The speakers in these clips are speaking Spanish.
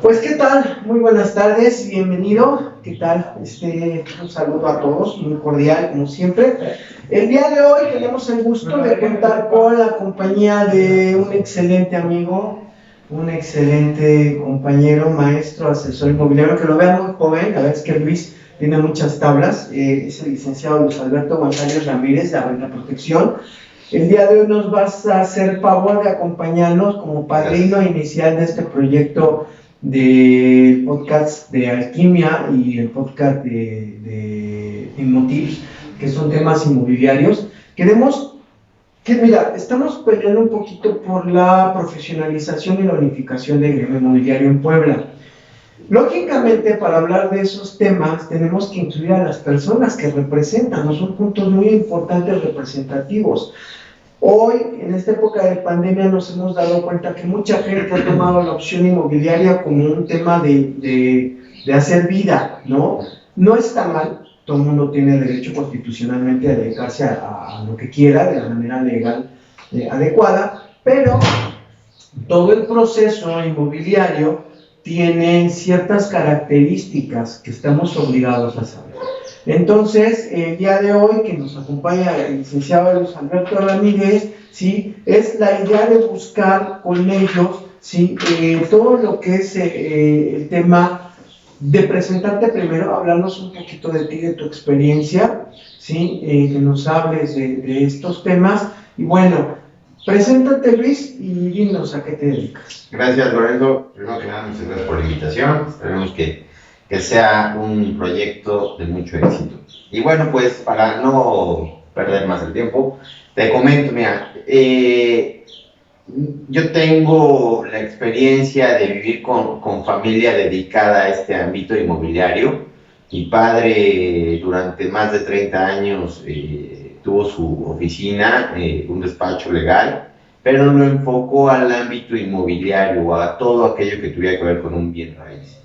Pues qué tal, muy buenas tardes, bienvenido, qué tal, un saludo a todos, muy cordial como siempre. El día de hoy tenemos el gusto de contar con la compañía de un excelente amigo, un excelente compañero, maestro, asesor inmobiliario, que lo vea muy joven. La verdad es que Luis tiene muchas tablas, es el licenciado Luis Alberto González Ramírez de Renta Protección. El día de hoy nos vas a hacer favor de acompañarnos como padrino inicial de este proyecto del podcast de Alquimia y el podcast de Inmotips, que son temas inmobiliarios. Estamos peleando un poquito por la profesionalización y la unificación del gremio inmobiliario en Puebla. Lógicamente, para hablar de esos temas, tenemos que incluir a las personas que representan, ¿no? Son puntos muy importantes representativos. Hoy, en esta época de pandemia, nos hemos dado cuenta que mucha gente ha tomado la opción inmobiliaria como un tema de hacer vida, ¿no? No está mal, todo el mundo tiene derecho constitucionalmente a dedicarse a lo que quiera de la manera legal adecuada, pero todo el proceso inmobiliario tiene ciertas características que estamos obligados a saber. Entonces, el día de hoy que nos acompaña el licenciado Luis Alberto Ramírez, ¿sí? Es la idea de buscar con ellos, ¿sí? Todo lo que es el tema de presentarte primero, hablarnos un poquito de ti, de tu experiencia, ¿sí? Que nos hables de estos temas. Y bueno, preséntate, Luis, y dinos a qué te dedicas. Gracias, Lorenzo. Primero que nada, muchas gracias por la invitación. Esperemos que sea un proyecto de mucho éxito. Y bueno, pues para no perder más el tiempo, te comento, mira, yo tengo la experiencia de vivir con familia dedicada a este ámbito inmobiliario. Mi padre durante más de 30 años tuvo su oficina, un despacho legal, pero lo enfocó al ámbito inmobiliario, a todo aquello que tuviera que ver con un bien raíz.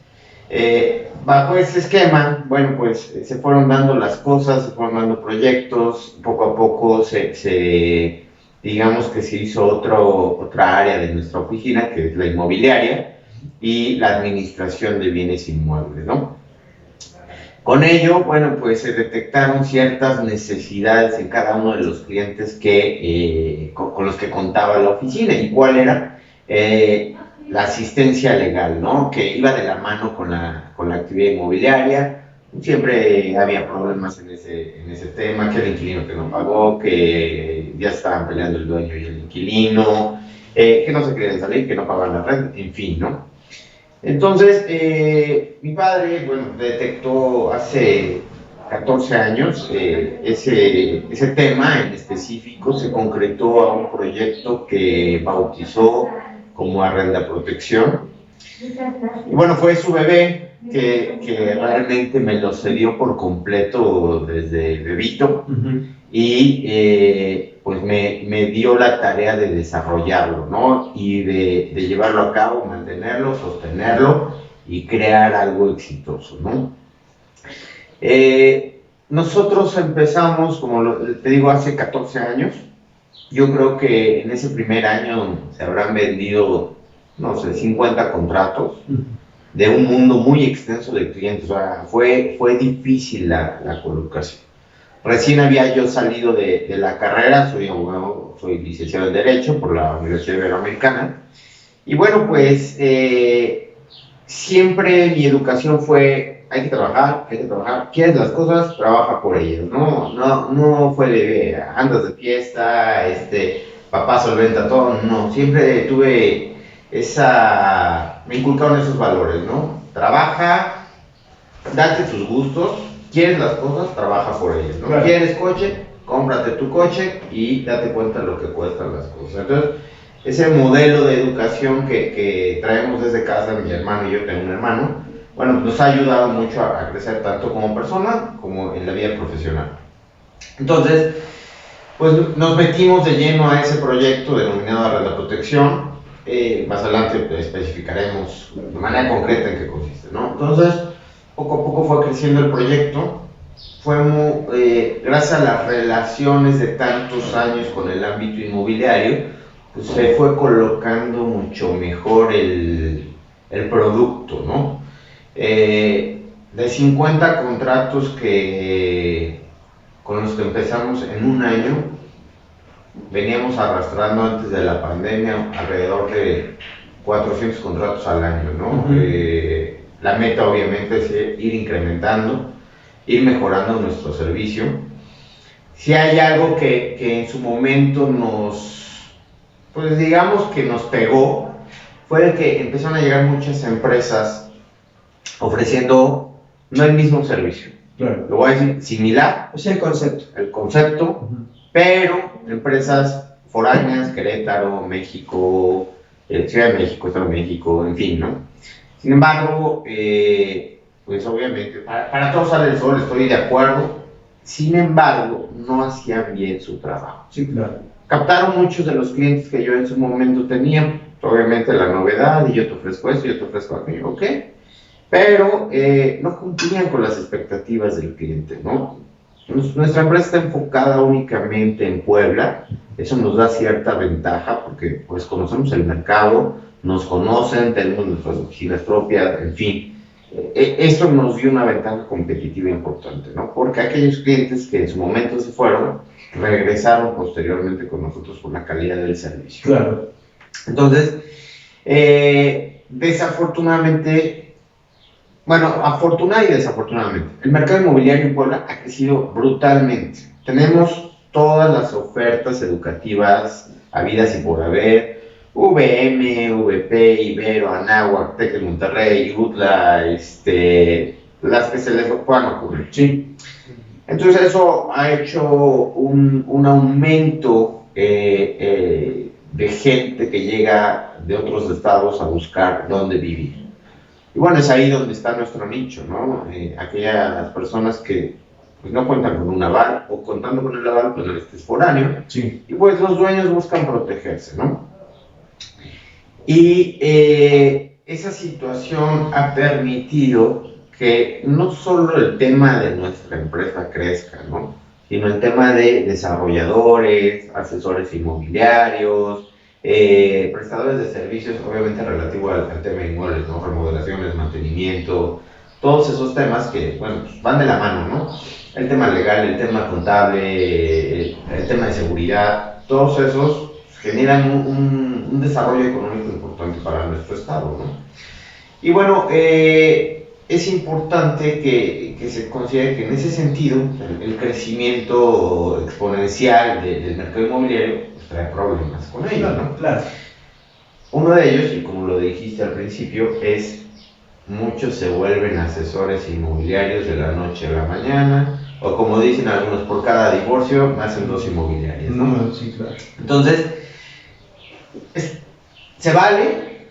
Bajo ese esquema, bueno, pues se fueron dando las cosas, se fueron dando proyectos, poco a poco digamos que se hizo otra área de nuestra oficina, que es la inmobiliaria y la administración de bienes inmuebles, ¿no? Con ello, bueno, pues se detectaron ciertas necesidades en cada uno de los clientes con los que contaba la oficina. ¿Y cuál era? La asistencia legal, ¿no? Que iba de la mano con la actividad inmobiliaria. Siempre había problemas en ese tema, que el inquilino que no pagó, que ya estaban peleando el dueño y el inquilino, que no se querían salir, que no pagaban la renta, en fin, ¿no? Entonces, mi padre, bueno, detectó hace 14 años ese tema en específico, se concretó a un proyecto que bautizó como Arrenda Protección. Y bueno, fue su bebé que realmente me lo cedió por completo desde bebito. Y pues me dio la tarea de desarrollarlo, ¿no? Y de llevarlo a cabo, mantenerlo, sostenerlo y crear algo exitoso, ¿no? Nosotros empezamos, como te digo, hace 14 años. Yo creo que en ese primer año se habrán vendido, no sé, 50 contratos de un mundo muy extenso de clientes. O sea, fue difícil la colocación. Recién había yo salido de la carrera, soy abogado, soy licenciado en Derecho por la Universidad Iberoamericana. Y bueno, pues siempre mi educación fue, hay que trabajar, quieres las cosas, trabaja por ellas, no fue de andas de fiesta, papá solventa todo, no, siempre tuve me inculcaron esos valores, ¿no? Trabaja, date tus gustos, quieres las cosas, trabaja por ellas, ¿no? Claro. ¿Quieres coche? Cómprate tu coche y date cuenta de lo que cuestan las cosas. Entonces, ese modelo de educación que traemos desde casa, mi hermano y yo, tengo un hermano, bueno, nos ha ayudado mucho a crecer tanto como persona como en la vida profesional. Entonces, pues nos metimos de lleno a ese proyecto denominado Arrenda Protección. Más adelante especificaremos de manera concreta en qué consiste, ¿no? Entonces, poco a poco fue creciendo el proyecto. Gracias a las relaciones de tantos años con el ámbito inmobiliario, pues se fue colocando mucho mejor el el producto, ¿no? De 50 contratos con los que empezamos en un año, veníamos arrastrando antes de la pandemia alrededor de 400 contratos al año, ¿no? La meta obviamente es ir incrementando, ir mejorando nuestro servicio. Si hay algo que en su momento pues digamos que nos pegó, fue el que empezaron a llegar muchas empresas ofreciendo no el mismo servicio. Claro. Lo voy a decir similar. Es el concepto. El concepto, pero empresas foráneas, Querétaro, México, Ciudad de México, Estado de México, en fin, ¿no? Sin embargo, pues obviamente, para todos sale el sol, estoy de acuerdo. Sin embargo, no hacían bien su trabajo. Sí, claro. Captaron muchos de los clientes que yo en su momento tenía, obviamente la novedad, y yo te ofrezco esto, yo te ofrezco aquello, ¿ok? Pero no cumplían con las expectativas del cliente, ¿no? Nuestra empresa está enfocada únicamente en Puebla, eso nos da cierta ventaja porque pues conocemos el mercado, nos conocen, tenemos nuestras oficinas propias, en fin. Esto nos dio una ventaja competitiva importante, ¿no? Porque aquellos clientes que en su momento se fueron, regresaron posteriormente con nosotros por la calidad del servicio. Claro. Entonces, desafortunadamente, bueno, afortunada y desafortunadamente, el mercado inmobiliario en Puebla ha crecido brutalmente. Tenemos todas las ofertas educativas habidas y por haber, VM, VP, Ibero, Anáhuac, TEC de Monterrey, UTLA, las que se les puedan ocurrir. Sí. Entonces eso ha hecho un aumento de gente que llega de otros estados a buscar dónde vivir. Y bueno, es ahí donde está nuestro nicho, ¿no? Aquellas personas que pues, no cuentan con un aval, o contando con el aval, pues es foráneo. Sí. Y pues los dueños buscan protegerse, ¿no? Y esa situación ha permitido que no solo el tema de nuestra empresa crezca, ¿no? Sino el tema de desarrolladores, asesores inmobiliarios, prestadores de servicios, obviamente relativo al tema de inmuebles, ¿no? Remodelaciones, mantenimiento, todos esos temas que, bueno, pues van de la mano, ¿no? El tema legal, el tema contable, el tema de seguridad, todos esos generan un desarrollo económico importante para nuestro estado, ¿no? Y bueno, es importante que se considere que en ese sentido el crecimiento exponencial del mercado inmobiliario pues, trae problemas con ello, ¿no? Claro. Uno de ellos, y como lo dijiste al principio, es muchos se vuelven asesores inmobiliarios de la noche a la mañana, o como dicen algunos, por cada divorcio nacen dos inmobiliarias, ¿no? No, sí, claro. Entonces, se vale,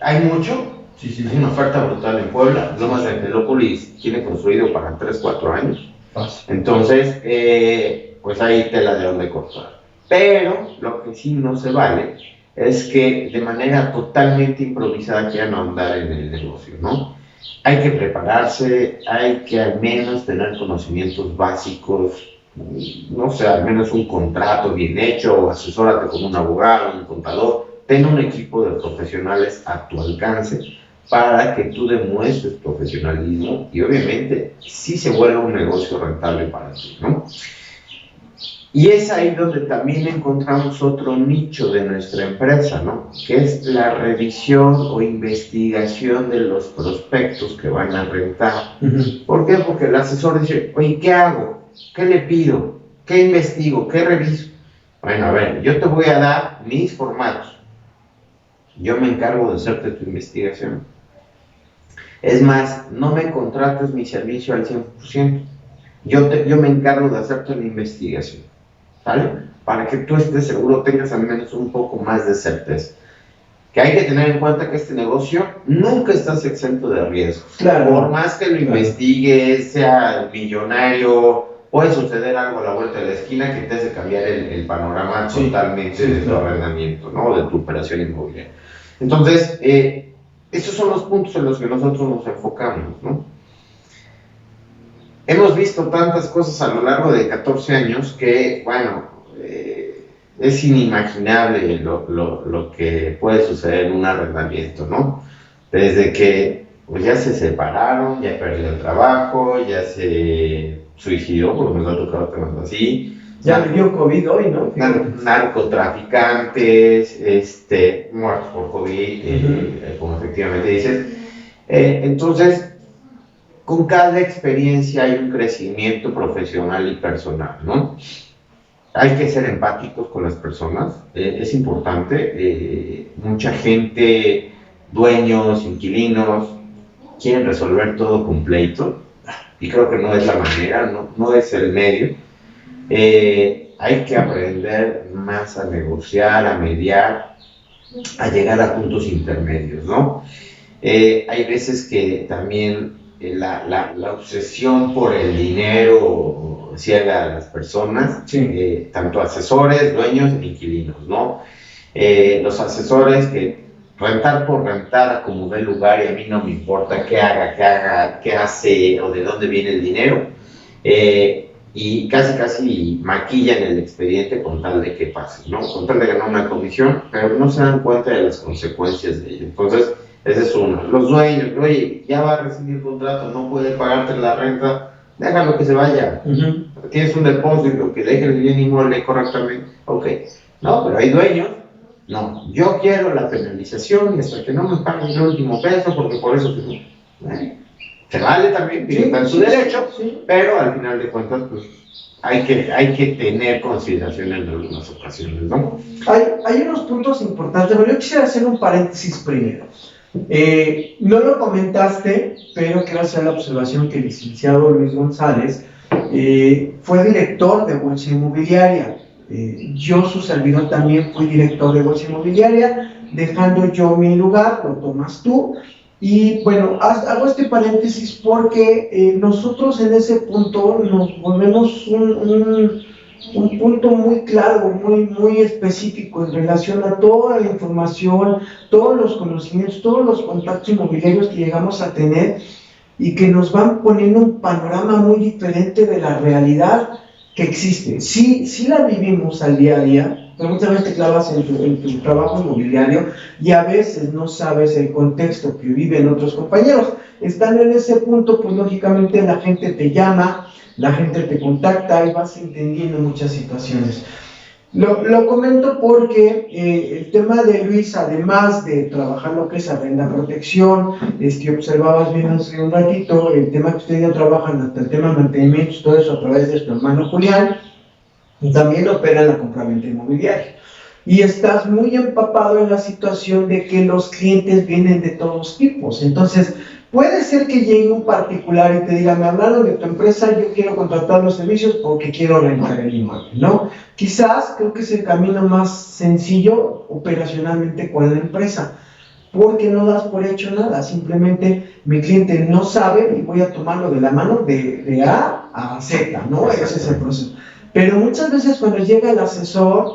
hay mucho. Sí. Hay una oferta brutal en Puebla. Lomas de Angelópolis tiene construido para 3-4 años. Fácil. Entonces, pues hay tela de donde cortar. Pero lo que sí no se vale es que de manera totalmente improvisada quieran ahondar en el negocio, ¿no? Hay que prepararse, hay que al menos tener conocimientos básicos, no sé, al menos un contrato bien hecho, asesórate con un abogado, un contador, ten un equipo de profesionales a tu alcance para que tú demuestres profesionalismo y obviamente sí se vuelva un negocio rentable para ti, ¿no? Y es ahí donde también encontramos otro nicho de nuestra empresa, ¿no? Que es la revisión o investigación de los prospectos que van a rentar. ¿Por qué? Porque el asesor dice, oye, ¿qué hago? ¿Qué le pido? ¿Qué investigo? ¿Qué reviso? Bueno, a ver, yo te voy a dar mis formatos. Yo me encargo de hacerte tu investigación. Es más, no me contrates mi servicio al 100%. Yo me encargo de hacerte la investigación. ¿Vale? Para que tú estés seguro, tengas al menos un poco más de certeza. Que hay que tener en cuenta que este negocio nunca estás exento de riesgos. Claro. Por más que lo investigues, sea millonario, puede suceder algo a la vuelta de la esquina que te hace cambiar el panorama totalmente de tu arrendamiento, ¿no? De tu operación inmobiliaria. Entonces, esos son los puntos en los que nosotros nos enfocamos, ¿no? Hemos visto tantas cosas a lo largo de 14 años que, bueno, es inimaginable lo que puede suceder en un arrendamiento, ¿no? desde que pues, ya se separaron, ya perdió el trabajo, ya se suicidó, porque nos ha tocado temas así. Ya le dio COVID hoy, ¿no? Narcotraficantes, muertos por COVID, como efectivamente dices. Entonces, con cada experiencia hay un crecimiento profesional y personal, ¿no? Hay que ser empáticos con las personas, es importante. Mucha gente, dueños, inquilinos, quieren resolver todo con pleito, y creo que no es la manera, no es el medio. Hay que aprender más a negociar, a mediar, a llegar a puntos intermedios, ¿no? Hay veces que también la obsesión por el dinero ciega a las personas, Sí. tanto asesores, dueños e inquilinos, ¿no? Los asesores que rentar por rentar, acomodar el lugar y a mí no me importa qué haga, qué hace o de dónde viene el dinero, y casi maquillan el expediente con tal de que pase, ¿no? Con tal de ganar una comisión, pero no se dan cuenta de las consecuencias de ello. Entonces, ese es uno. Los dueños, oye, ya va a recibir contrato, no puede pagarte la renta, déjalo que se vaya. Tienes un depósito, que deje el bien inmueble correctamente, ok. No, pero hay dueños, no, yo quiero la penalización y hasta que no me paguen el último peso, porque por eso se vale también, está en su derecho, pero al final de cuentas, pues hay que tener consideración en algunas ocasiones, ¿no? Hay unos puntos importantes, pero yo quisiera hacer un paréntesis primero. No lo comentaste, pero quiero hacer la observación que el licenciado Luis González fue director de Bolsa Inmobiliaria. Yo, su servidor, también fui director de Bolsa Inmobiliaria, dejando yo mi lugar, lo tomas tú. Y bueno, hago este paréntesis porque nosotros en ese punto nos volvemos un punto muy claro, muy específico en relación a toda la información, todos los conocimientos, todos los contactos inmobiliarios que llegamos a tener y que nos van poniendo un panorama muy diferente de la realidad que existe. Sí la vivimos al día a día, pero muchas veces te clavas en tu trabajo inmobiliario y a veces no sabes el contexto que viven otros compañeros. Estando en ese punto, pues lógicamente la gente te llama, la gente te contacta y vas entendiendo muchas situaciones. Lo comento porque el tema de Luis, además de trabajar lo que es arrenda protección, observabas bien hace un ratito, el tema que ustedes ya trabajan, hasta el tema de mantenimiento, todo eso a través de tu hermano Julián, y también opera en la compraventa inmobiliaria. Y estás muy empapado en la situación de que los clientes vienen de todos tipos. Entonces, puede ser que llegue un particular y te diga, me hablaron de tu empresa, yo quiero contratar los servicios porque quiero rentar el inmueble, ¿no? Quizás creo que es el camino más sencillo operacionalmente con la empresa, porque no das por hecho nada, simplemente mi cliente no sabe y voy a tomarlo de la mano de A a Z, ¿no? Ese es el proceso. Pero muchas veces cuando llega el asesor,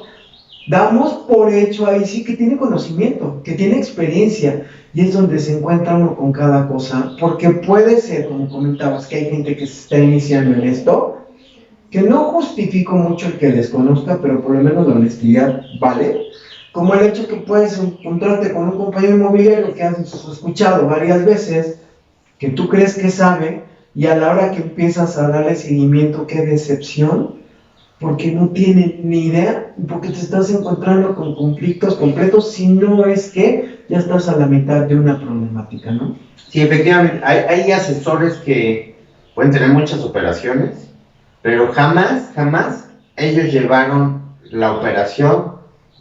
damos por hecho ahí sí que tiene conocimiento, que tiene experiencia, y es donde se encuentra uno con cada cosa, porque puede ser, como comentabas, que hay gente que se está iniciando en esto, que no justifico mucho el que desconozca, pero por lo menos la honestidad vale, como el hecho que puedes encontrarte con un compañero inmobiliario que has escuchado varias veces, que tú crees que sabe, y a la hora que empiezas a darle seguimiento, qué decepción, porque no tiene ni idea, porque te estás encontrando con conflictos completos, si no es que ya estás a la mitad de una problemática, ¿no? Sí, efectivamente, hay asesores que pueden tener muchas operaciones, pero jamás ellos llevaron la operación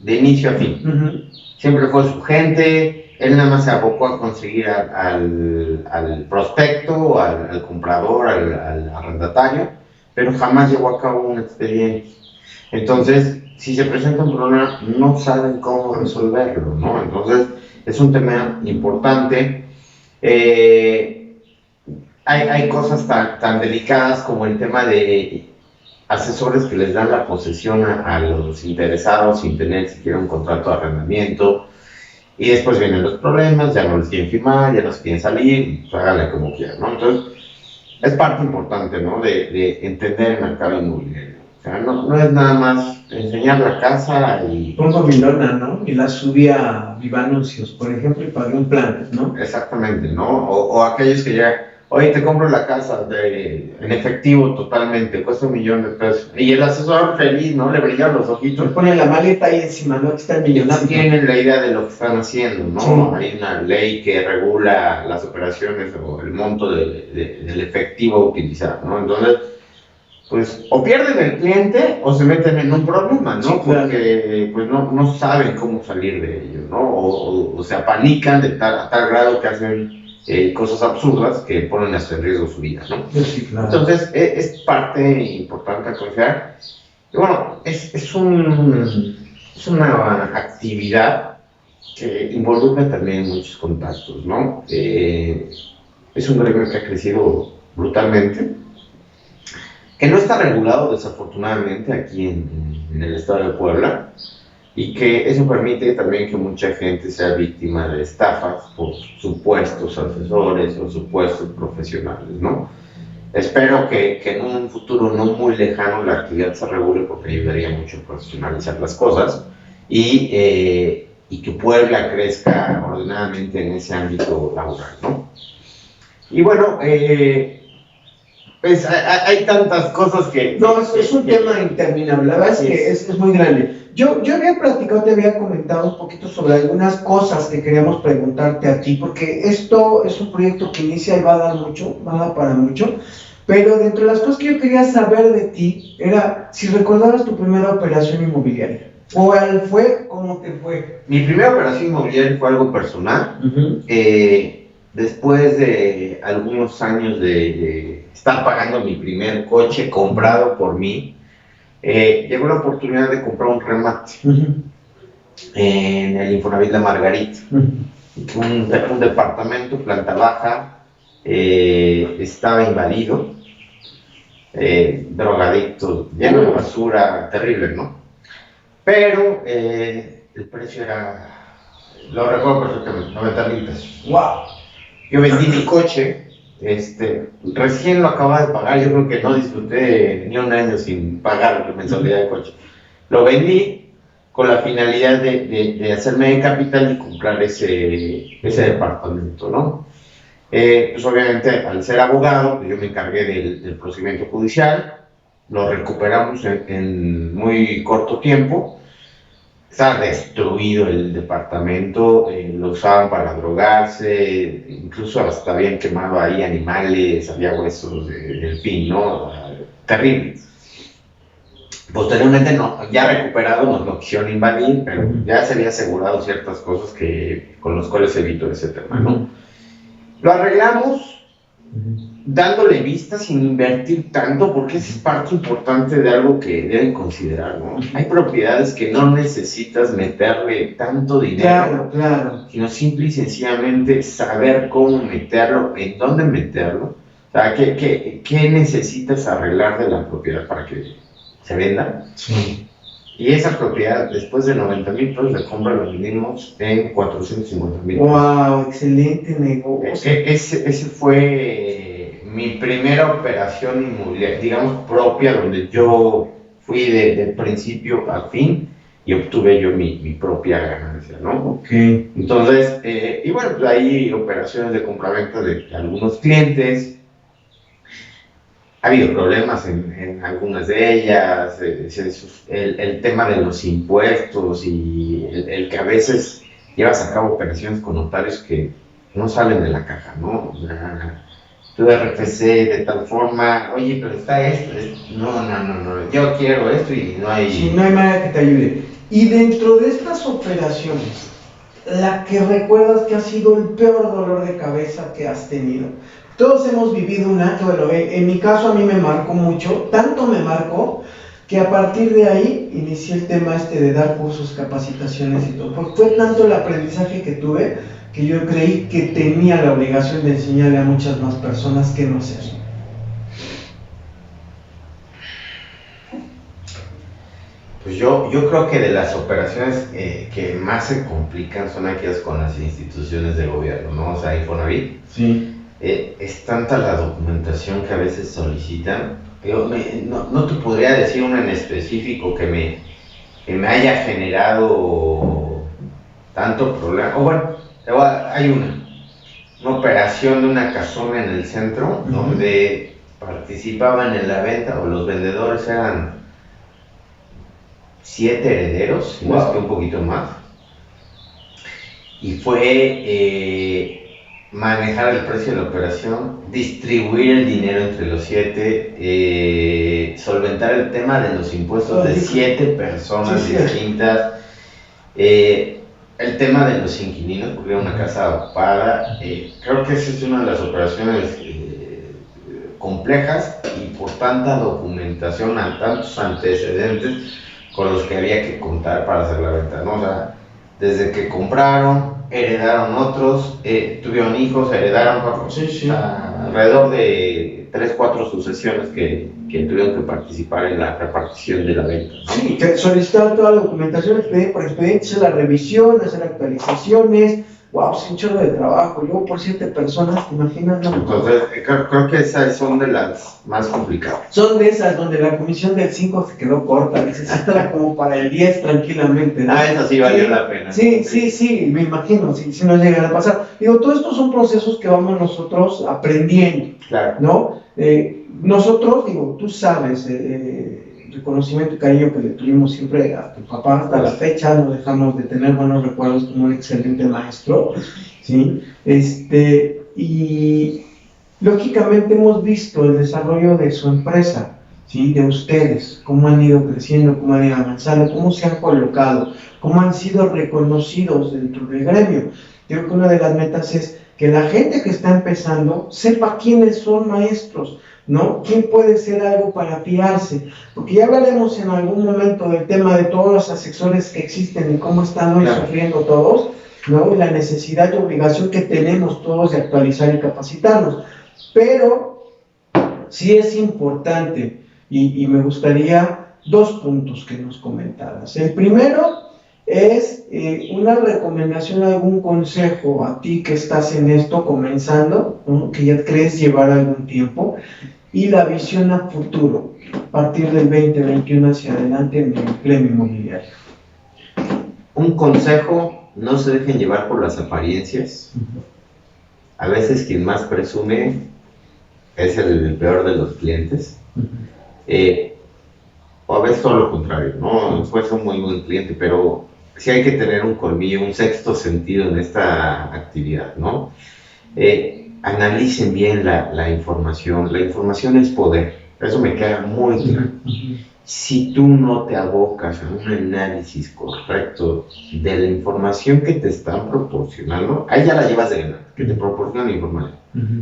de inicio a fin. Siempre fue su gente, él nada más se abocó a conseguir al prospecto, al comprador, al arrendatario, pero jamás llevó a cabo un expediente. Entonces, si se presenta un problema, no saben cómo resolverlo, ¿no? Entonces, es un tema importante. Hay cosas tan delicadas como el tema de asesores que les dan la posesión a los interesados sin tener siquiera un contrato de arrendamiento, y después vienen los problemas, ya no les quieren firmar, ya no se quieren salir, pues háganle como quieran, ¿no? Entonces, es parte importante, ¿no? De entender el mercado inmobiliario. sea, no es nada más enseñar la casa y... Pongo mi lona, ¿no? Y la subí a Vivanuncios, por ejemplo, y pagué un plan, ¿no? Exactamente, ¿no? O aquellos que ya, oye, te compro la casa en efectivo totalmente, cuesta $1,000,000. Y el asesor feliz, ¿no? Le brillan los Me ojitos. pone la maleta ahí encima, ¿no? Aquí está el millonario. Tienen la idea de lo que están haciendo, ¿no? Sí. Hay una ley que regula las operaciones o el monto del efectivo a utilizar, ¿no? Entonces, pues, o pierden el cliente o se meten en un problema, ¿no? Sí, claro. Porque, pues, no saben cómo salir de ello, ¿no? O se apanican a tal grado que hacen cosas absurdas que ponen hasta en riesgo su vida, ¿no? Sí, claro. Entonces, es parte importante a considerar. Y bueno, es una actividad que involucra también muchos contactos, ¿no? Es un gremio que ha crecido brutalmente, que no está regulado desafortunadamente aquí en el estado de Puebla, y que eso permite también que mucha gente sea víctima de estafas por supuestos asesores o supuestos profesionales, ¿no? Espero que en un futuro no muy lejano la actividad se regule, porque ayudaría mucho a profesionalizar las cosas y que Puebla crezca ordenadamente en ese ámbito laboral, ¿no? Y bueno, pues hay tantas cosas que... No, es un tema interminable, la verdad es que es muy grande. Yo había platicado, te había comentado un poquito sobre algunas cosas que queríamos preguntarte a ti, porque esto es un proyecto que inicia y va a dar mucho, va a dar para mucho, pero dentro de las cosas que yo quería saber de ti era si recordabas tu primera operación inmobiliaria. ¿Cuál fue? ¿Cómo te fue? Mi primera operación inmobiliaria fue algo personal. Después de algunos años de estar pagando mi primer coche comprado por mí, llegó la oportunidad de comprar un remate en el Infonavit La Margarita. Un departamento, planta baja, estaba invadido, drogadictos, lleno de basura, terrible, ¿no? Pero el precio era, lo recuerdo perfectamente, 90,000 pesos. ¡Wow! Yo vendí mi coche, recién lo acababa de pagar, yo creo que no disfruté ni un año sin pagar la mensualidad de coche. Lo vendí con la finalidad de hacerme de capital y comprar ese departamento, ¿no? Pues obviamente, al ser abogado, pues yo me encargué del procedimiento judicial, lo recuperamos en muy corto tiempo. Estaba destruido el departamento, lo usaban para drogarse, incluso hasta habían quemado ahí animales, había huesos de delfín, ¿no? Terrible. Posteriormente, ya recuperado, nos lo quisieron invadir, pero ya se había asegurado ciertas cosas con los cuales evitó ese tema, ¿no? Lo arreglamos, dándole vista sin invertir tanto, porque esa es parte importante de algo que deben considerar, ¿no? Hay propiedades que no necesitas meterle tanto dinero, claro, sino simple y sencillamente saber cómo meterlo, en dónde meterlo. O sea, ¿qué necesitas arreglar de la propiedad para que se venda? Sí. Y esa propiedad, después de 90,000 pesos de compra, la vendimos en 450,000 pesos. ¡Wow! Excelente negocio. Ese fue mi primera operación inmobiliaria, digamos, propia, donde yo fui de principio a fin y obtuve yo mi propia ganancia, ¿no? Ok. Entonces, y bueno, pues hay operaciones de compraventa de algunos clientes. Ha habido problemas en algunas de ellas, el tema de los impuestos y el que a veces llevas a cabo operaciones con notarios que no salen de la caja, ¿no? O sea, tu RFC de tal forma, oye, pero está esto, no, yo quiero esto y no hay... Sí, no hay manera que te ayude. Y dentro de estas operaciones, la que recuerdas que ha sido el peor dolor de cabeza que has tenido. Todos hemos vivido una, bueno, en mi caso a mí me marcó mucho, tanto me marcó que a partir de ahí inicié el tema de dar cursos, capacitaciones y todo, porque fue tanto el aprendizaje que tuve que yo creí que tenía la obligación de enseñarle a muchas más personas qué no hacer. Pues yo creo que de las operaciones que más se complican son aquellas con las instituciones de gobierno, ¿no? O sea, Infonavit. Sí. Es tanta la documentación que a veces solicitan no te podría decir una en específico que me haya generado tanto problema. O bueno, hay una operación de una casona en el centro, donde participaban en la venta, o los vendedores eran 7 herederos, si no es que un poquito más. Y fue manejar el precio de la operación, distribuir el dinero entre los 7, solventar el tema de los impuestos de 7 personas distintas, el tema de los inquilinos, porque era una casa ocupada. Creo que esa es una de las operaciones complejas, y por tanta documentación, tantos antecedentes con los que había que contar para hacer la venta, ¿no? O sea, desde que compraron, heredaron otros, tuvieron hijos, heredaron, alrededor de 3-4 sucesiones que tuvieron que participar en la repartición de la venta, ¿no? Sí, que solicitaron toda la documentación, expediente por expediente, hacer la revisión, hacer actualizaciones. Wow, es un chorro de trabajo. Luego por 7 personas, ¿te imaginas? No. Entonces, creo que esas son de las más complicadas. Son de esas donde la comisión del 5 se quedó corta. Necesita como para el 10 tranquilamente, ¿no? Esa sí valió la pena. Sí, me imagino, si nos llegan a pasar. Digo, todos estos son procesos que vamos nosotros aprendiendo, claro, ¿no? Nosotros, digo, tú sabes, el reconocimiento y cariño que le tuvimos siempre a tu papá hasta la fecha, no dejamos de tener buenos recuerdos como un excelente maestro, ¿sí? Y lógicamente hemos visto el desarrollo de su empresa, ¿sí? De ustedes, cómo han ido creciendo, cómo han ido avanzando, cómo se han colocado, cómo han sido reconocidos dentro del gremio. Yo creo que una de las metas es que la gente que está empezando sepa quiénes son maestros, ¿no? ¿Quién puede ser algo para fiarse? Porque ya hablaremos en algún momento del tema de todos los asesores que existen y cómo están hoy sufriendo todos, ¿no? Y la necesidad y obligación que tenemos todos de actualizar y capacitarnos. Pero sí es importante, y me gustaría 2 puntos que nos comentaras. El primero es una recomendación, algún consejo a ti que estás en esto comenzando, ¿no? Que ya crees llevar algún tiempo, y la visión a futuro, a partir del 2021 hacia adelante en el gremio inmobiliario. Un consejo: no se dejen llevar por las apariencias. A veces quien más presume es el peor de los clientes. O a veces todo lo contrario, ¿no? Puede ser un muy buen cliente, pero sí hay que tener un colmillo, un sexto sentido en esta actividad, ¿no? Analicen bien la información. La información es poder, eso me queda muy claro. Si tú no te abocas a un análisis correcto de la información que te están proporcionando, ahí ya la llevas de ganar, que te proporcionan información.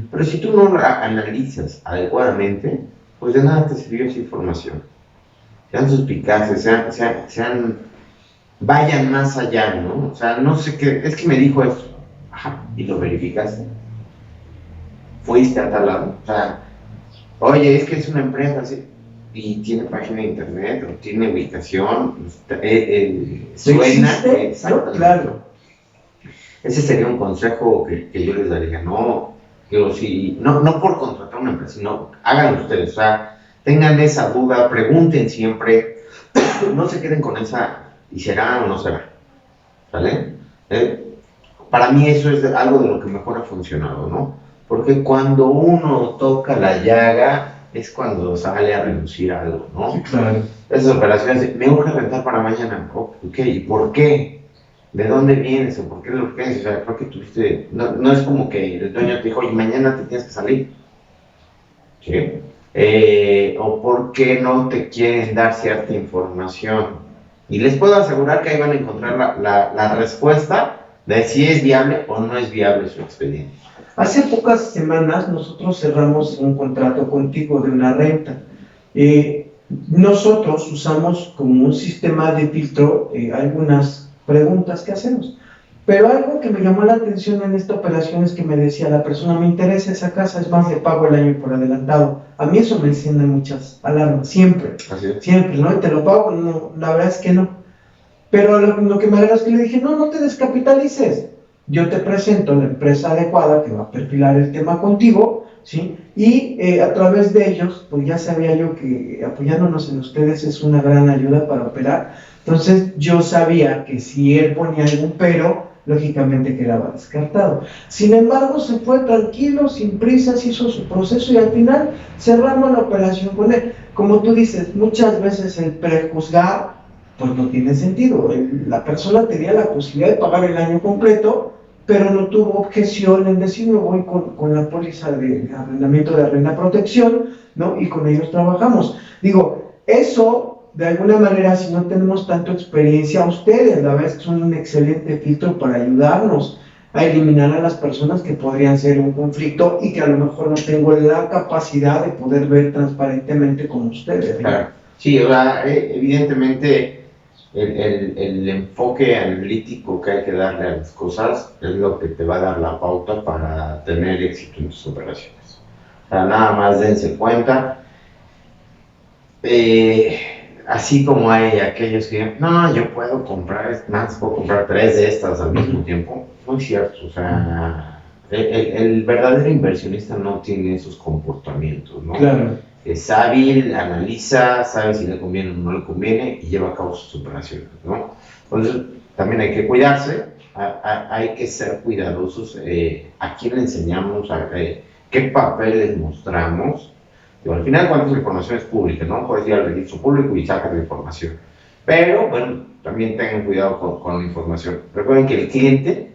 Pero si tú no la analizas adecuadamente, pues de nada te sirvió esa información. Sean suspicaces, vayan más allá, ¿no? O sea, no sé qué, es que me dijo eso. Ajá, y lo verificaste. Fuiste a tal lado. O sea, oye, es que es una empresa así, y tiene página de internet, o tiene ubicación, suena. ¿No? Claro. Ese sería un consejo que yo les daría. No por contratar una empresa, sino háganlo ustedes. O sea, tengan esa duda, pregunten siempre, no se queden con esa, y será o no será, ¿vale? Para mí eso es algo de lo que mejor ha funcionado, ¿no? Porque cuando uno toca la llaga, es cuando sale a reducir algo, ¿no? Sí, claro. Esas operaciones, me urge rentar para mañana, ok, ¿y por qué? ¿De dónde vienes? ¿O por qué lo urgencia? O sea, creo que tuviste, no es como que el dueño te dijo, oye, mañana te tienes que salir, ¿sí? O por qué no te quieren dar cierta información. Y les puedo asegurar que ahí van a encontrar la respuesta de si es viable o no es viable su expediente. Hace pocas semanas nosotros cerramos un contrato contigo de una renta. Nosotros usamos como un sistema de filtro algunas preguntas que hacemos. Pero algo que me llamó la atención en esta operación es que me decía la persona, me interesa esa casa, es más, de pago el año por adelantado. A mí eso me enciende muchas alarmas, siempre. Siempre, ¿no? Y te lo pago, no, la verdad es que no. Pero lo que me agrada es que le dije, no te descapitalices. Yo te presento la empresa adecuada que va a perfilar el tema contigo, ¿sí? Y a través de ellos, pues ya sabía yo que apoyándonos en ustedes es una gran ayuda para operar. Entonces yo sabía que si él ponía algún pero, lógicamente quedaba descartado. Sin embargo, se fue tranquilo, sin prisas, hizo su proceso y al final cerramos la operación con él. Como tú dices, muchas veces el prejuzgar, pues no tiene sentido. La persona tenía la posibilidad de pagar el año completo, pero no tuvo objeción en decir, me voy con la póliza de arrendamiento de arrenda protección, ¿no? Y con ellos trabajamos. Digo, eso, de alguna manera, si no tenemos tanto experiencia, ustedes, la verdad es que son un excelente filtro para ayudarnos a eliminar a las personas que podrían ser un conflicto y que a lo mejor no tengo la capacidad de poder ver transparentemente como ustedes, ¿no? Claro. Sí, o sea, evidentemente el enfoque analítico que hay que darle a las cosas es lo que te va a dar la pauta para tener éxito en tus operaciones. O sea, nada más dense cuenta. Así como hay aquellos que no, yo puedo comprar, más puedo comprar 3 de estas al mismo tiempo, no es cierto. O sea, el verdadero inversionista no tiene esos comportamientos, ¿no? Claro. Es hábil, analiza, sabe si le conviene o no le conviene y lleva a cabo sus operaciones, ¿no? Entonces, también hay que cuidarse, hay que ser cuidadosos, a quién le enseñamos, qué papeles mostramos. Digo, al final, cuánta información es pública, ¿no? Puedes ir al registro público y sacas la información. Pero, bueno, también tengan cuidado con la información. Recuerden que el cliente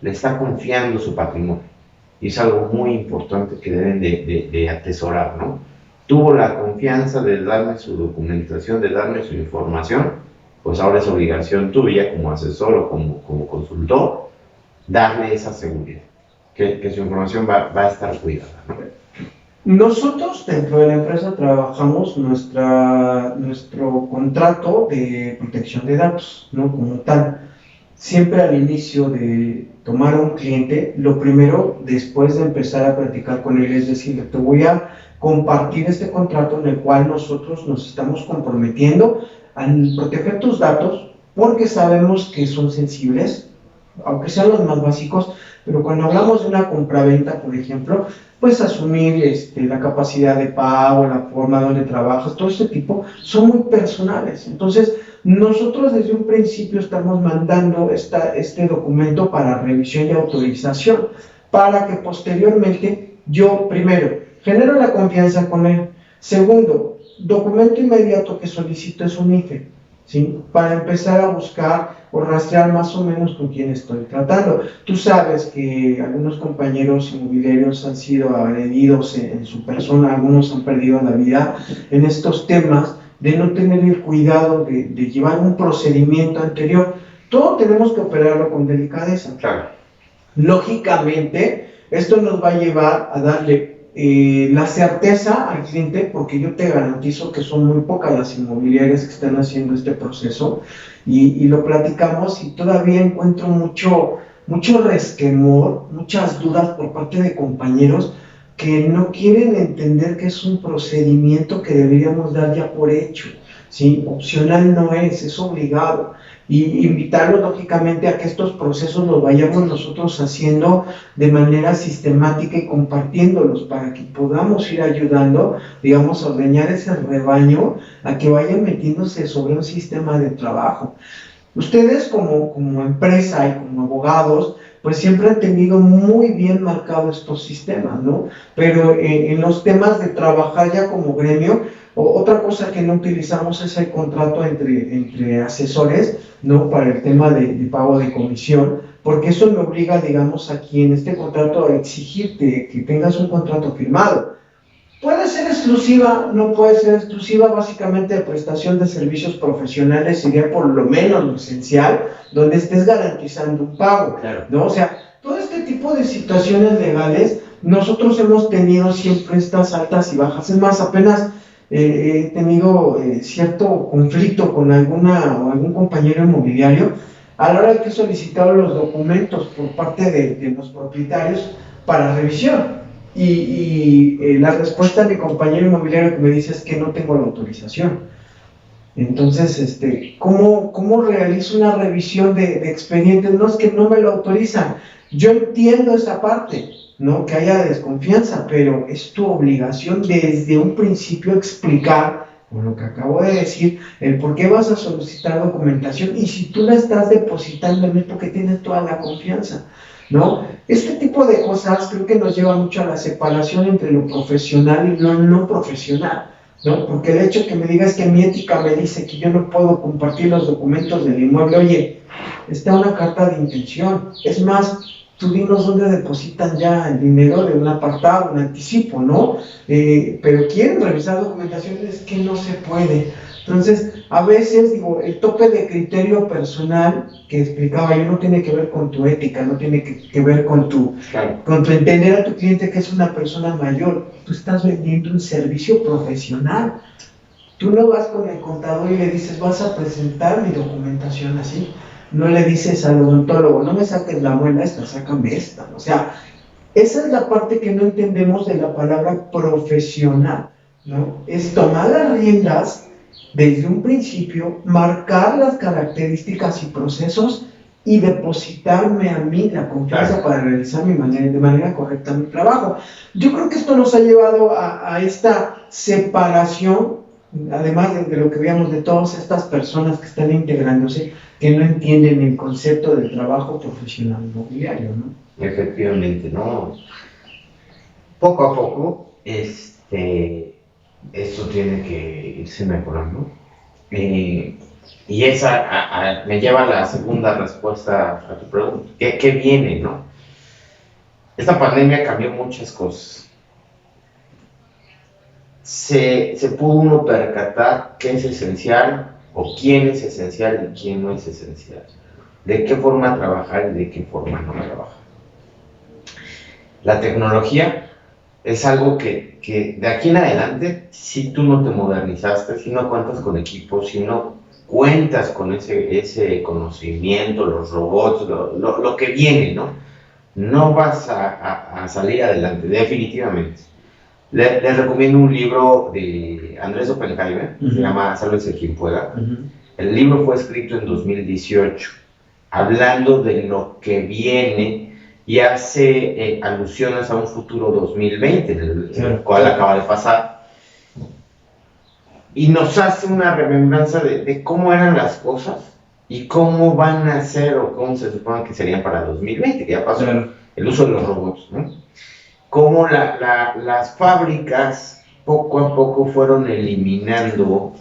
le está confiando su patrimonio y es algo muy importante que deben de atesorar, ¿no? Tuvo la confianza de darme su documentación, de darme su información, pues ahora es obligación tuya como asesor o como consultor darle esa seguridad, que su información va a estar cuidada, ¿no? Nosotros dentro de la empresa trabajamos nuestro contrato de protección de datos, ¿no? Como tal. Siempre al inicio de tomar a un cliente, lo primero, después de empezar a platicar con él, es decir, te voy a compartir este contrato en el cual nosotros nos estamos comprometiendo a proteger tus datos porque sabemos que son sensibles, aunque sean los más básicos, pero cuando hablamos de una compraventa, por ejemplo, pues asumir la capacidad de pago, la forma donde trabajas, todo este tipo, son muy personales. Entonces, nosotros desde un principio estamos mandando este documento para revisión y autorización, para que posteriormente yo, primero, genero la confianza con él. Segundo, documento inmediato que solicito es un IFE, ¿sí? Para empezar a buscar o rastrear más o menos con quién estoy tratando. Tú sabes que algunos compañeros inmobiliarios han sido agredidos en su persona, algunos han perdido la vida en estos temas de no tener el cuidado de llevar un procedimiento anterior. Todo tenemos que operarlo con delicadeza. Claro. Lógicamente, esto nos va a llevar a darle la certeza al cliente, porque yo te garantizo que son muy pocas las inmobiliarias que están haciendo este proceso, y lo platicamos y todavía encuentro mucho resquemor, muchas dudas por parte de compañeros que no quieren entender que es un procedimiento que deberíamos dar ya por hecho, ¿sí? Opcional no es obligado. Y invitarlos lógicamente a que estos procesos los vayamos nosotros haciendo de manera sistemática y compartiéndolos para que podamos ir ayudando, digamos, a ordeñar ese rebaño a que vayan metiéndose sobre un sistema de trabajo. Ustedes como empresa y como abogados, pues siempre han tenido muy bien marcados estos sistemas, ¿no? Pero en los temas de trabajar ya como gremio, otra cosa que no utilizamos es el contrato entre asesores, ¿no? Para el tema de pago de comisión, porque eso me obliga, digamos, aquí en este contrato a exigirte que tengas un contrato firmado. Puede ser exclusiva, no puede ser exclusiva, básicamente de prestación de servicios profesionales sería por lo menos lo esencial, donde estés garantizando un pago, Claro. ¿no? O sea, todo este tipo de situaciones legales, nosotros hemos tenido siempre estas altas y bajas. Es más, apenas he tenido cierto conflicto con algún compañero inmobiliario a la hora de que he solicitado los documentos por parte de los propietarios para revisión. Y la respuesta de mi compañero inmobiliario que me dice es que no tengo la autorización. Entonces, ¿cómo realizo una revisión de expedientes? No, es que no me lo autorizan. Yo entiendo esa parte, ¿no? Que haya desconfianza, pero es tu obligación desde un principio explicar, con lo que acabo de decir, el por qué vas a solicitar documentación y si tú la estás depositando en él porque tienes toda la confianza, ¿no? Este tipo de cosas creo que nos lleva mucho a la separación entre lo profesional y lo no profesional, ¿no? Porque el hecho de que me digas que mi ética me dice que yo no puedo compartir los documentos del inmueble, oye, está una carta de intención, es más, tú dinos dónde depositan ya el dinero de un apartado, un anticipo, ¿no? Pero quieren revisar documentaciones que no se puede. Entonces, a veces, digo, el tope de criterio personal que explicaba yo no tiene que ver con tu ética, no tiene que ver con tu entender a tu cliente que es una persona mayor. Tú estás vendiendo un servicio profesional. Tú no vas con el contador y le dices, vas a presentar mi documentación así. No le dices al odontólogo, no me saques la muela esta, sácame esta. O sea, esa es la parte que no entendemos de la palabra profesional, ¿no? Es tomar las riendas desde un principio, marcar las características y procesos y depositarme a mí la confianza para realizar de manera correcta mi trabajo. Yo creo que esto nos ha llevado a esta separación, además de lo que veíamos de todas estas personas que están integrándose, que no entienden el concepto del trabajo profesional inmobiliario, ¿no? Efectivamente, ¿no? Poco a poco, esto tiene que irse mejorando. Y esa me lleva a la segunda respuesta a tu pregunta. ¿Qué viene, no? Esta pandemia cambió muchas cosas. Se pudo uno percatar qué es esencial o quién es esencial y quién no es esencial. De qué forma trabajar y de qué forma no trabajar. La tecnología es algo que de aquí en adelante, si tú no te modernizaste, si no cuentas con equipos, si no cuentas con ese conocimiento, los robots, lo que viene, ¿no? No vas a salir adelante, definitivamente. Les recomiendo un libro de Andrés Oppenheimer, se llama Sálvese quien pueda. El libro fue escrito en 2018, hablando de lo que viene y hace alusiones a un futuro 2020, el cual acaba de pasar, y nos hace una remembranza de cómo eran las cosas y cómo van a ser o cómo se supone que serían para 2020, que ya pasó el uso de los robots, ¿no? Cómo las fábricas poco a poco fueron eliminando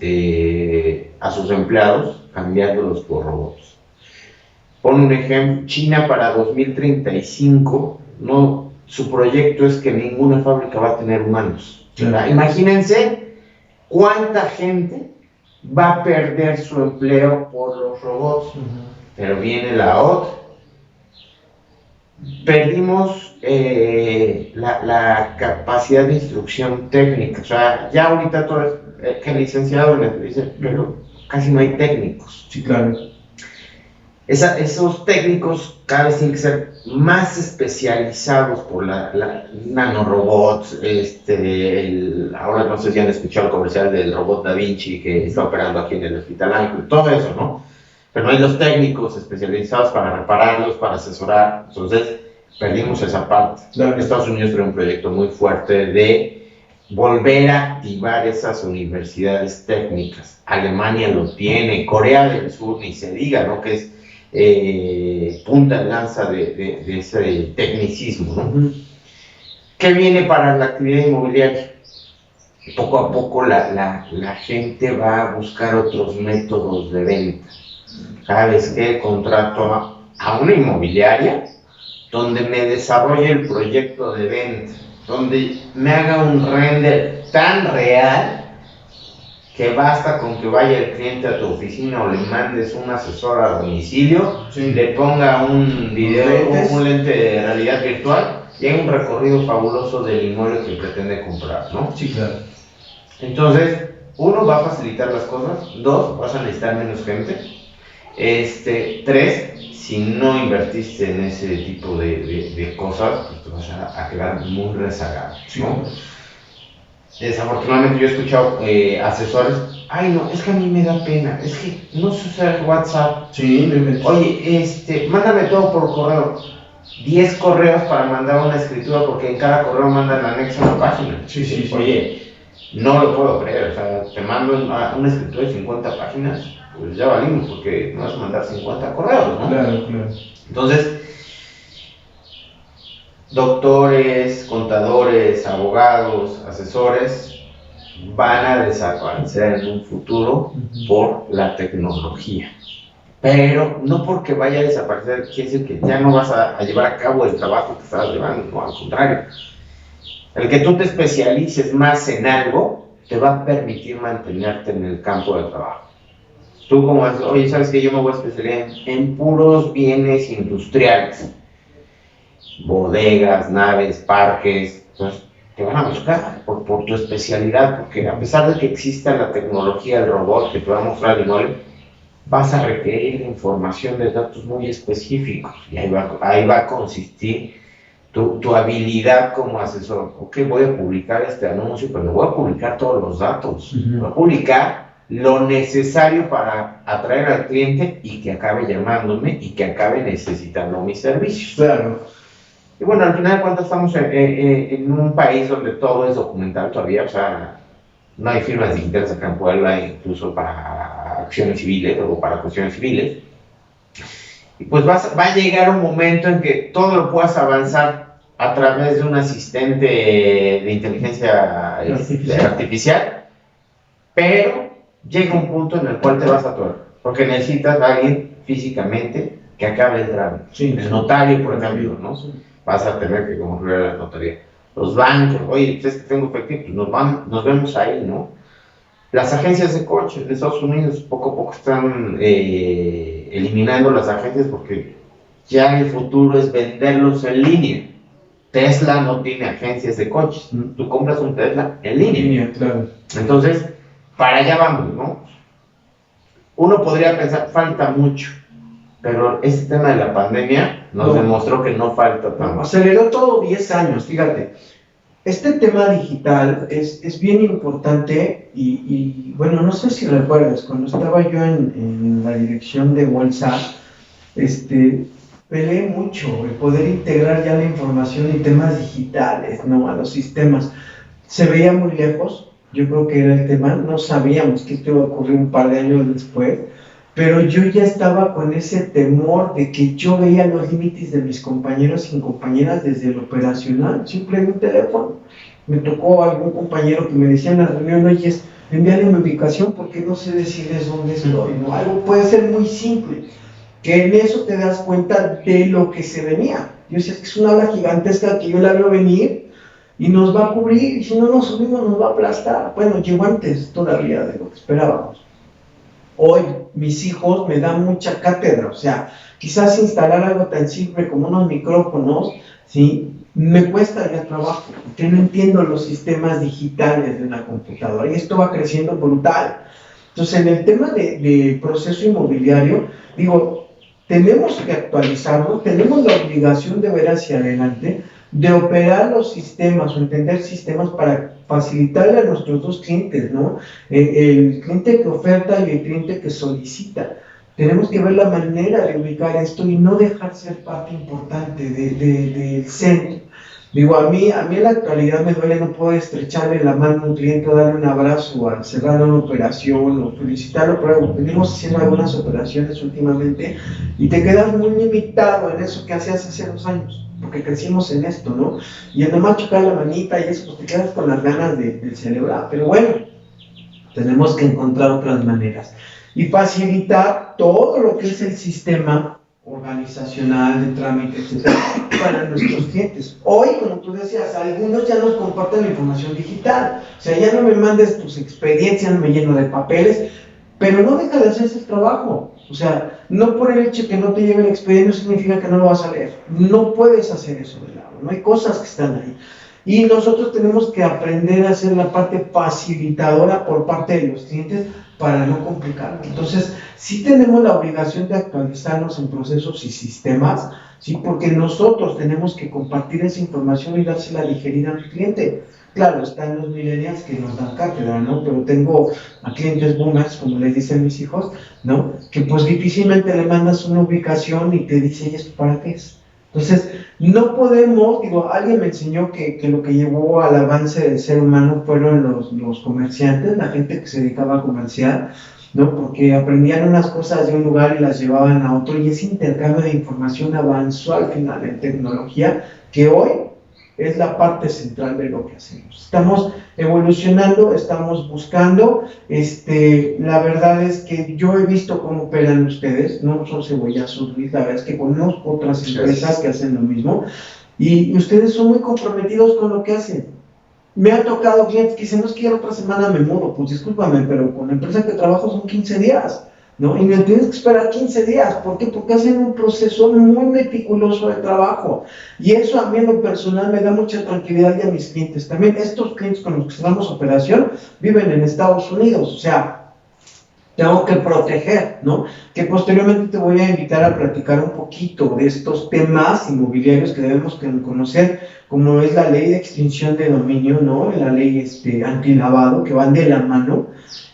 a sus empleados, cambiándolos por robots. Por un ejemplo, China para 2035, su proyecto es que ninguna fábrica va a tener humanos. Imagínense cuánta gente va a perder su empleo por los robots. Pero viene la otra. Perdimos la capacidad de instrucción técnica. O sea, ya ahorita todo es que el licenciado le dice, pero casi no hay técnicos. Sí, claro. Esos técnicos cada vez tienen que ser más especializados por la nanorobots, ahora no sé si han escuchado el comercial del robot Da Vinci que está operando aquí en el Hospital Ángel, todo eso, ¿no? Pero no hay los técnicos especializados para repararlos, para asesorar, entonces perdimos esa parte. Claro. Estados Unidos tiene un proyecto muy fuerte de volver a activar esas universidades técnicas. Alemania lo tiene, Corea del Sur ni se diga, ¿no? Que es punta de lanza de ese tecnicismo, ¿no? ¿Qué viene para la actividad inmobiliaria? Poco a poco la gente va a buscar otros métodos de venta. Cada vez que contrato a una inmobiliaria donde me desarrolle el proyecto de venta, donde me haga un render tan real que basta con que vaya el cliente a tu oficina o le mandes un asesor a domicilio, le ponga un video, un lente de realidad virtual y hay un recorrido fabuloso del inmueble que pretende comprar, ¿no? Sí, claro. Entonces, uno, va a facilitar las cosas, dos, vas a necesitar menos gente, tres, si no invertiste en ese tipo de cosas, pues te vas a quedar muy rezagado, ¿no? Desafortunadamente yo he escuchado asesores, ay no, es que a mí me da pena, es que no sé usar WhatsApp. Sí, oye, mándame todo por correo. 10 correos para mandar una escritura, porque en cada correo mandan anexo a una página. Sí. Oye, no lo puedo creer, o sea, te mando una escritura de 50 páginas, pues ya valimos, porque no vas a mandar 50 correos, ¿no? Claro. Entonces, doctores, contadores, abogados, asesores van a desaparecer en un futuro por la tecnología. Pero no porque vaya a desaparecer quiere decir que ya no vas a llevar a cabo el trabajo que estabas llevando, no, al contrario. El que tú te especialices más en algo te va a permitir mantenerte en el campo de trabajo. Tú como, oye, ¿sabes qué? Yo me voy a especializar en puros bienes industriales. Bodegas, naves, parques, entonces te van a buscar por tu especialidad, porque a pesar de que exista la tecnología, el robot que te va a mostrar el inmueble, vas a requerir información de datos muy específicos, y ahí va a consistir tu habilidad como asesor. Ok, voy a publicar este anuncio, pero no voy a publicar todos los datos, voy a publicar lo necesario para atraer al cliente y que acabe llamándome y que acabe necesitando mis servicios. Claro. Y bueno, al final de cuentas estamos en un país donde todo es documental todavía, o sea, no hay firmas digitales acá en Puebla, incluso para acciones civiles o para cuestiones civiles. Y pues va a llegar un momento en que todo lo puedas avanzar a través de un asistente de inteligencia artificial, pero llega un punto en el cual te vas a atorar, porque necesitas a alguien físicamente que acabe el trámite. Sí, el notario, por ejemplo, ¿no? Sí. Vas a tener que concluir la notaría. Los bancos, oye, pues es que tengo efectivo, pues nos vemos ahí, ¿no? Las agencias de coches de Estados Unidos poco a poco están eliminando las agencias porque ya el futuro es venderlos en línea. Tesla no tiene agencias de coches, tú compras un Tesla en línea. Claro. Entonces, para allá vamos, ¿no? Uno podría pensar, falta mucho, pero este tema de la pandemia nos demostró que no falta tanto. Aceleró todo 10 años, fíjate. Este tema digital es bien importante y bueno, no sé si recuerdas, cuando estaba yo en la dirección de bolsa, peleé mucho el poder integrar ya la información y temas digitales, ¿no? A los sistemas. Se veía muy lejos, yo creo que era el tema, no sabíamos que esto iba a ocurrir un par de años después, pero yo ya estaba con ese temor de que yo veía los límites de mis compañeros y compañeras desde el operacional, simplemente un teléfono. Me tocó algún compañero que me decía en la reunión, oye, envíale mi ubicación porque no sé decirles dónde estoy, ¿no? Algo puede ser muy simple, que en eso te das cuenta de lo que se venía. Yo decía, es una ola gigantesca que yo la veo venir y nos va a cubrir, y si no nos subimos nos va a aplastar. Bueno, llegó antes todavía de lo que esperábamos. Hoy mis hijos me dan mucha cátedra, o sea, quizás instalar algo tan simple como unos micrófonos, ¿sí? Me cuesta ya trabajo, porque no entiendo los sistemas digitales de una computadora, y esto va creciendo brutal. Entonces, en el tema de proceso inmobiliario, digo, tenemos que actualizarnos, tenemos la obligación de ver hacia adelante, de operar los sistemas o entender sistemas para facilitarle a nuestros dos clientes, ¿no? El cliente que oferta y el cliente que solicita. Tenemos que ver la manera de ubicar esto y no dejar ser parte importante del centro. Digo, a mí en la actualidad me duele, no puedo estrecharle la mano a un cliente o darle un abrazo al cerrar una operación o felicitarlo, pero venimos haciendo algunas operaciones últimamente y te quedas muy limitado en eso que hacías hace 2 años, porque crecimos en esto, ¿no? Y el nomás chocar la manita y eso, pues te quedas con las ganas de celebrar, pero bueno, tenemos que encontrar otras maneras y facilitar todo lo que es el sistema organizacional de trámites, etc., para nuestros clientes. Hoy, como tú decías, algunos ya nos comparten la información digital, o sea, ya no me mandes tus expedientes, ya no me lleno de papeles, pero no deja de hacerse el trabajo. O sea, no por el hecho que no te lleve el expediente no significa que no lo vas a leer. No puedes hacer eso de lado, no hay cosas que están ahí. Y nosotros tenemos que aprender a hacer la parte facilitadora por parte de los clientes para no complicarlo. Entonces, sí tenemos la obligación de actualizarnos en procesos y sistemas, ¿sí? Porque nosotros tenemos que compartir esa información y dársela digerida al cliente. Claro, están los millennials que nos dan cátedra, ¿no? Pero tengo a clientes boomers, como les dicen mis hijos, ¿no? Que pues difícilmente le mandas una ubicación y te dice, ¿y esto para qué es? Entonces, no podemos, digo, alguien me enseñó que lo que llevó al avance del ser humano fueron los comerciantes, la gente que se dedicaba a comerciar, ¿no? Porque aprendían unas cosas de un lugar y las llevaban a otro, y ese intercambio de información avanzó al final en tecnología, que hoy es la parte central de lo que hacemos. Estamos evolucionando, estamos buscando, la verdad es que yo he visto cómo operan ustedes, no son cebollazos, Luis, la verdad es que conozco otras empresas que hacen lo mismo, y ustedes son muy comprometidos con lo que hacen. Me ha tocado clientes que dicen, no es que ya la otra semana me mudo, pues discúlpame, pero con la empresa que trabajo son 15 días, ¿no? Y me tienes que esperar 15 días, ¿por qué? Porque hacen un proceso muy meticuloso de trabajo, y eso a mí en lo personal me da mucha tranquilidad, y a mis clientes también. Estos clientes con los que damos operación viven en Estados Unidos, o sea, tengo que proteger, ¿no? Que posteriormente te voy a invitar a platicar un poquito de estos temas inmobiliarios que debemos conocer, como es la ley de extinción de dominio, ¿no? La ley antilavado, que van de la mano,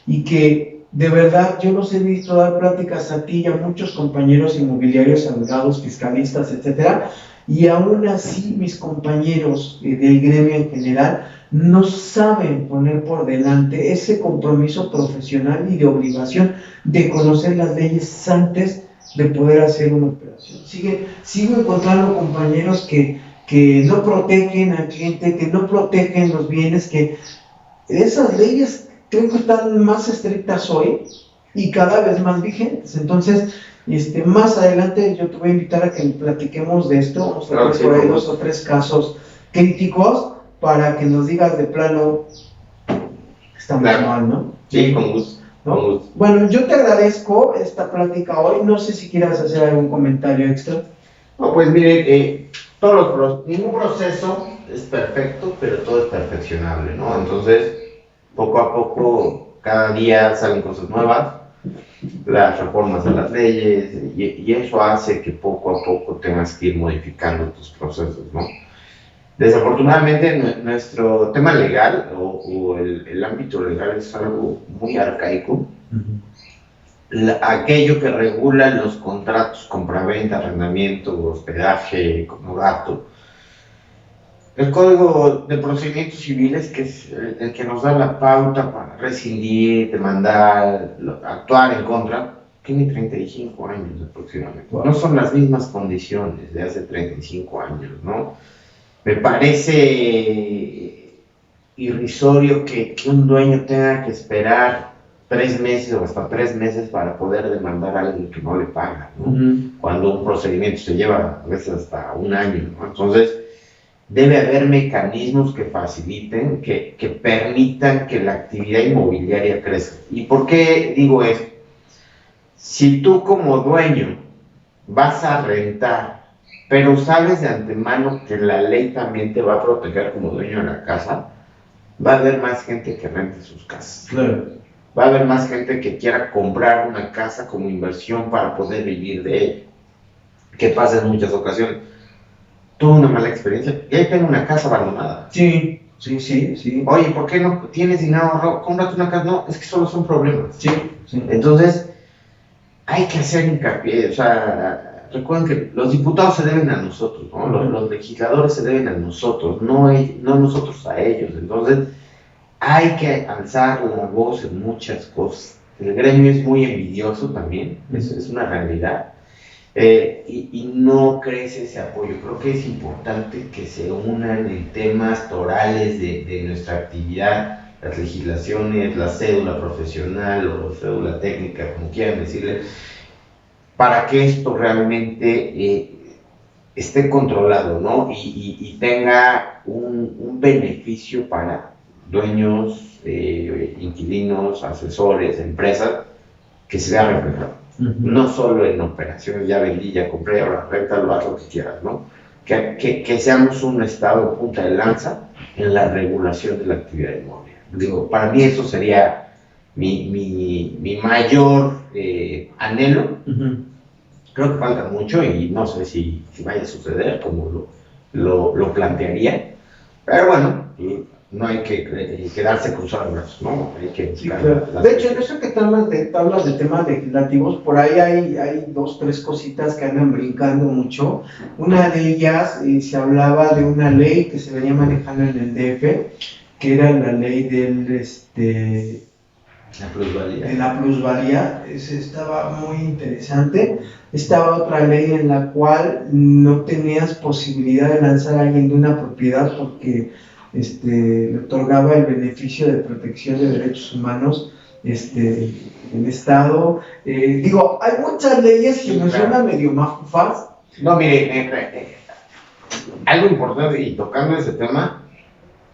y que de verdad yo los he visto dar pláticas a ti y a muchos compañeros inmobiliarios, abogados, fiscalistas, etcétera, y aún así mis compañeros del gremio en general no saben poner por delante ese compromiso profesional y de obligación de conocer las leyes antes de poder hacer una operación. Sigo encontrando compañeros que no protegen al cliente, que no protegen los bienes, que esas leyes creo que están más estrictas hoy y cada vez más vigentes. Entonces, más adelante yo te voy a invitar a que platiquemos de esto. Vamos a ver por ahí 2 o 3 casos críticos para que nos digas de plano estamos mal, ¿no? Sí, con gusto. ¿No? Con gusto. Bueno, yo te agradezco esta plática hoy. No sé si quieras hacer algún comentario extra. No, pues mire, ningún proceso es perfecto, pero todo es perfeccionable, ¿no? Entonces, poco a poco, cada día salen cosas nuevas, las reformas de las leyes, y eso hace que poco a poco tengas que ir modificando tus procesos, ¿no? Desafortunadamente, nuestro tema legal o el ámbito legal es algo muy arcaico. Aquello que regula los contratos, compraventa, arrendamiento, hospedaje, comodato. El Código de Procedimientos Civiles, que es el que nos da la pauta para rescindir, demandar, actuar en contra, tiene 35 años aproximadamente. Wow. No son las mismas condiciones de hace 35 años, ¿no? Me parece irrisorio que un dueño tenga que esperar 3 meses o hasta 3 meses para poder demandar a alguien que no le paga, ¿no? Cuando un procedimiento se lleva a veces hasta un año, ¿no? Entonces, debe haber mecanismos que faciliten, que permitan que la actividad inmobiliaria crezca. ¿Y por qué digo esto? Si tú como dueño vas a rentar, pero sabes de antemano que la ley también te va a proteger como dueño de la casa, va a haber más gente que rente sus casas. Claro. Va a haber más gente que quiera comprar una casa como inversión para poder vivir de ella. ¿Qué pasa en muchas ocasiones? Tuve una mala experiencia, y ahí tengo una casa abandonada. Sí. Oye, ¿por qué no tienes dinero? Cómprate una casa. No, es que solo son problemas. Sí. Entonces, hay que hacer hincapié, o sea, recuerden que los diputados se deben a nosotros, ¿no? Los legisladores se deben a nosotros, no nosotros a ellos. Entonces, hay que alzar la voz en muchas cosas. El gremio es muy envidioso también, es una realidad. Y no crece ese apoyo. Creo que es importante que se unan en temas torales de nuestra actividad, las legislaciones, la cédula profesional o cédula técnica, como quieran decirle, para que esto realmente esté controlado, ¿no? Y tenga un beneficio para dueños, inquilinos, asesores, empresas, que se vea reflejado. No solo en operaciones, ya vendí, ya compré, ahora réntalo, haz lo que quieras, ¿no? Que seamos un estado punta de lanza en la regulación de la actividad inmobiliaria. Digo, para mí eso sería mi mayor anhelo. Creo que falta mucho y no sé si vaya a suceder como lo plantearía, pero bueno, no hay que quedarse cruzados, ¿no? Hay que Sí, claro. De hecho, en eso que hablas de temas legislativos, por ahí hay dos, tres cositas que andan brincando mucho. Una de ellas, se hablaba de una ley que se venía manejando en el DF, que era la ley de la plusvalía. Estaba muy interesante. Estaba otra ley en la cual no tenías posibilidad de lanzar a alguien de una propiedad porque le otorgaba el beneficio de protección de derechos humanos el Estado. Digo, hay muchas leyes que nos suenan medio mafufas. No, mire, algo importante, y tocando ese tema,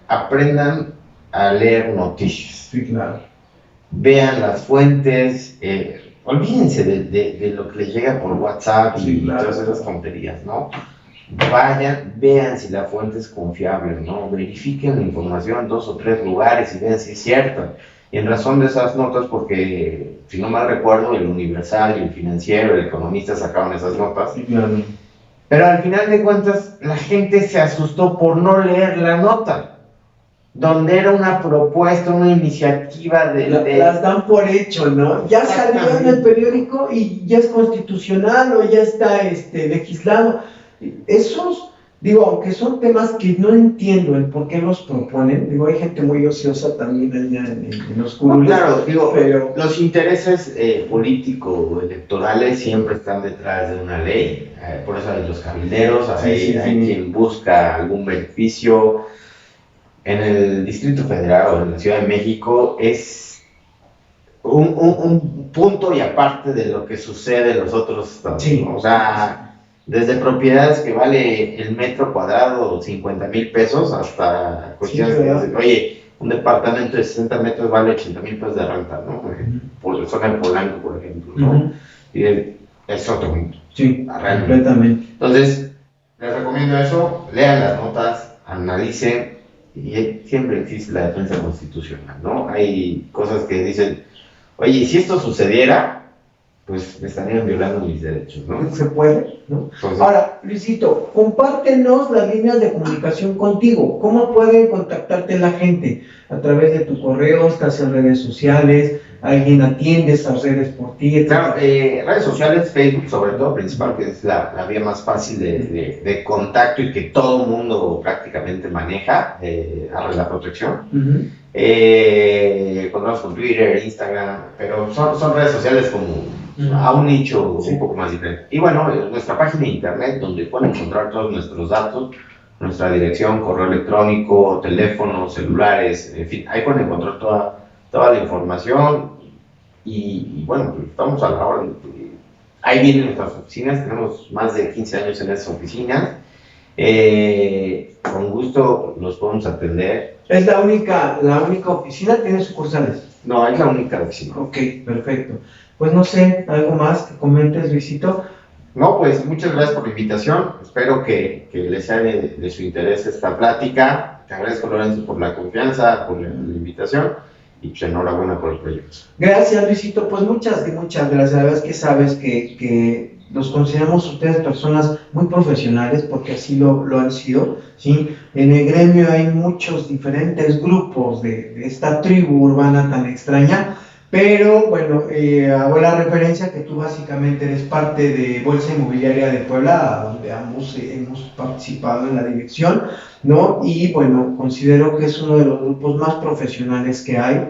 aprendan a leer noticias. Sí, claro. Vean las fuentes, olvídense de lo que les llega por WhatsApp y todas esas tonterías, ¿no? Vayan, vean si la fuente es confiable, ¿no? Verifiquen la información en 2 o 3 lugares y vean si es cierta. Y en razón de esas notas, porque si no mal recuerdo, el Universal y el Financiero, el Economista sacaron esas notas. Sí, claro. Pero al final de cuentas, la gente se asustó por no leer la nota, donde era una propuesta, una iniciativa Las dan por hecho, ¿no? Ya salió en el periódico y ya es constitucional o ya está legislado. Esos, digo, aunque son temas que no entiendo el por qué los proponen, digo, hay gente muy ociosa también allá en los curules. No, claro, digo, pero los intereses político-electorales siempre están detrás de una ley, por eso hay los cabilderos, hay quien busca algún beneficio. En el Distrito Federal o en la Ciudad de México es un punto y aparte de lo que sucede en los otros estados. Sí. O sea, desde propiedades que vale el metro cuadrado 50,000 pesos hasta cuestiones de, oye, un departamento de 60 metros vale 80,000 pesos de renta, ¿no? Por la zona de Polanco, por ejemplo, ¿no? Y es otro punto. Sí, completamente. Entonces, les recomiendo eso, lean las notas, analicen. Y siempre existe la defensa constitucional, ¿no? Hay cosas que dicen, oye, si esto sucediera, pues me estarían violando mis derechos, ¿no? Se puede, ¿no? Entonces, ahora, Luisito, compártenos las líneas de comunicación contigo. ¿Cómo pueden contactarte la gente? A través de tu correo, estás en redes sociales, alguien atiende esas redes por ti, etc. Claro, redes sociales, Facebook sobre todo, principal, que es la vía más fácil de contacto y que todo el mundo prácticamente maneja, la protección. Contamos con Twitter, Instagram, pero son redes sociales como a un nicho un poco más diferente. Y bueno, nuestra página de internet, donde pueden encontrar todos nuestros datos, nuestra dirección, correo electrónico, teléfonos, celulares, en fin, ahí pueden encontrar toda la información. Y bueno, pues estamos a la hora. Ahí vienen nuestras oficinas, tenemos más de 15 años en esas oficinas. Con gusto los podemos atender. ¿Es la única oficina? ¿Tiene sucursales? No, es la única oficina. Ok, perfecto. Pues no sé, ¿algo más que comentes, Luisito? No, pues muchas gracias por la invitación. Espero que les sea de su interés esta plática. Te agradezco, Lorenzo, por la confianza, por la invitación. Y pues enhorabuena por el proyecto. Gracias, Luisito. Pues muchas gracias. La verdad es que sabes que los consideramos ustedes personas muy profesionales, porque así lo han sido, ¿sí? En el gremio hay muchos diferentes grupos de esta tribu urbana tan extraña, pero bueno, hago la referencia que tú básicamente eres parte de Bolsa Inmobiliaria de Puebla, donde ambos hemos participado en la dirección, ¿no? Y bueno, considero que es uno de los grupos más profesionales que hay.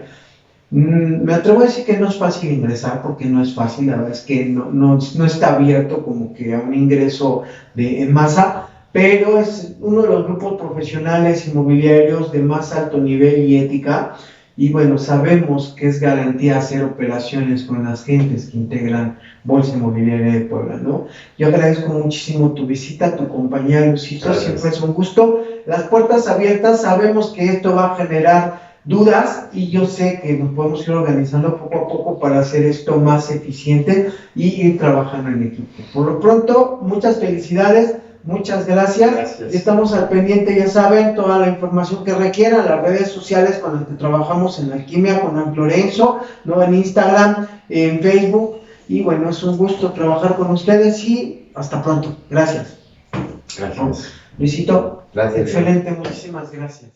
Me atrevo a decir que no es fácil ingresar, porque no es fácil, la verdad es que no está abierto como que a un ingreso en masa, pero es uno de los grupos profesionales inmobiliarios de más alto nivel y ética. Y bueno, sabemos que es garantía hacer operaciones con las gentes que integran Bolsa Inmobiliaria de Puebla, ¿no? Yo agradezco muchísimo tu visita, tu compañía, Luisito, siempre es un gusto. Las puertas abiertas, sabemos que esto va a generar dudas y yo sé que nos podemos ir organizando poco a poco para hacer esto más eficiente y ir trabajando en equipo. Por lo pronto, muchas felicidades. Muchas gracias. Estamos al pendiente, ya saben, toda la información que requieran, las redes sociales con las que trabajamos en Alquimia con Don Lorenzo, ¿no? En Instagram, en Facebook. Y bueno, es un gusto trabajar con ustedes y hasta pronto. Gracias. Gracias. Luisito, gracias. Excelente, muchísimas gracias.